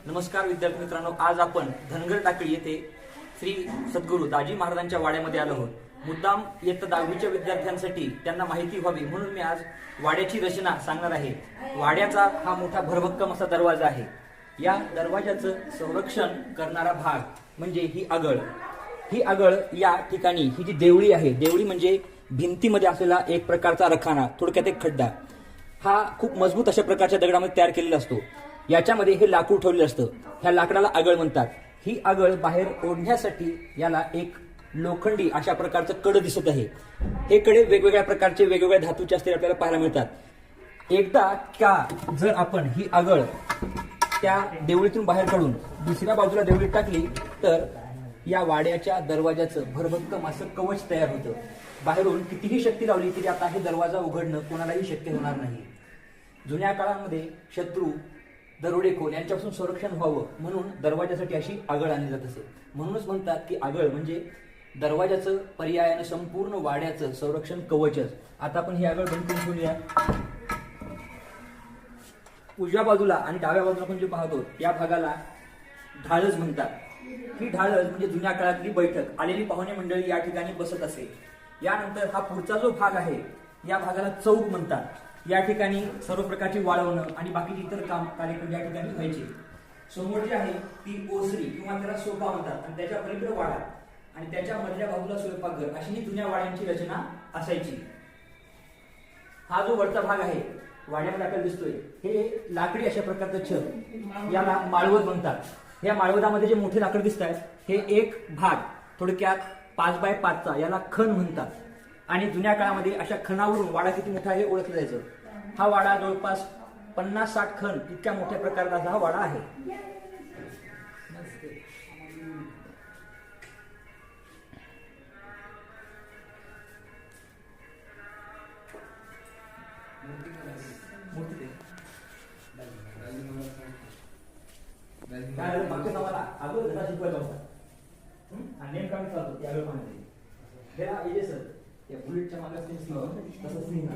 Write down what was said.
नमस्कार विद्यार्थी मित्रांनो, आज आपण धनगर टाकळी येथे श्री सद्गुरू दाजी महाराजांच्या वाड्यामध्ये आलो आहोत. मुद्दाम इयत्ता 10वीच्या विद्यार्थ्यांसाठी त्यांना माहिती व्हावी म्हणून मी आज वाड्याची रचना सांगणार आहे. वाड्याचा हा मोठा भरभक्कम असा दरवाजा आहे. या दरवाजाचं संरक्षण करणारा भाग म्हणजे ही आगळ. ही आगळ या ठिकाणी ही जी देवळी आहे, देवळी म्हणजे भिंतीमध्ये असलेला एक प्रकारचा रखाना, थोडक्यात एक खड्डा. हा खूप मजबूत अशा प्रकारच्या दगडामध्ये तयार केलेला असतो. याच्यामध्ये हे लाकूड ठेवलेलं असतं. ह्या लाकडाला आगळ म्हणतात. ही आगळ बाहेर ओढण्यासाठी याला एक लोखंडी अशा प्रकारचं कड दिसत आहे. हे कडे वेगवेगळ्या प्रकारचे वेगवेगळ्या धातूचे असते आपल्याला पाहायला मिळतात. एकदा का जर आपण ही आगळ त्या देवळीतून बाहेर काढून दुसऱ्या बाजूला देवळीत टाकली तर या वाड्याच्या दरवाजाचं भरभक्कम असं कवच तयार होतं. बाहेरून कितीही शक्ती लावली तरी आता हे दरवाजा उघडणं कोणालाही शक्य होणार नाही. जुन्या काळामध्ये शत्रू, दरोडेखोर यांच्यापासून संरक्षण व्हावं म्हणून दरवाजासाठी अशी आगळ आणली जात असे. म्हणूनच म्हणतात की आगळ म्हणजे दरवाजाचं पर्यायानं संपूर्ण वाड्याचं संरक्षण कवचच. आता आपण ही आगळ बंद करून ठेवूया. उजव्या बाजूला आणि डाव्या बाजूला आपण जे पाहतो या भागाला ढाळज म्हणतात. ही ढाळज म्हणजे जुन्या काळातली बैठक, आलेली पाहुणे मंडळी या ठिकाणी बसत असे. यानंतर हा पुढचा जो भाग आहे या भागाला चौक म्हणतात. या ठिकाणी सर्व प्रकारची वाळवणं आणि बाकीचे इतर कार्यक्रम या ठिकाणी व्हायचे. समोर जी आहे ती ओसरी किंवा त्याला सोपा म्हणतात आणि त्याच्या पलीकडे वाडा आणि त्याच्या मधल्या बाजूला स्वयंपाकघर अशी ही जुन्या वाड्यांची रचना असायची. हा जो वरचा भाग आहे वाड्यामध्ये आपल्याला दिसतोय हे लाकडी अशा प्रकारचं छत, याला माळवद म्हणतात. या माळवदामध्ये जे मोठे लाकड दिसत आहेत हे एक भाग, थोडक्यात 5x5चा, याला खण म्हणतात. आणि जुन्या काळामध्ये अशा खणावरून वाडा किती मोठा आहे ओळखलं जायचं. हा वाडा जवळपास 50-60 खण इतक्या मोठ्या प्रकारचा हा वाडा आहे. मागच्या समाला अगोदर धडा शिकवायचा होता आणि नेमका मी चालतो त्यावेळी पाहण्यासाठी. हे सर या बुलेटच्या मागे तसंच नाही.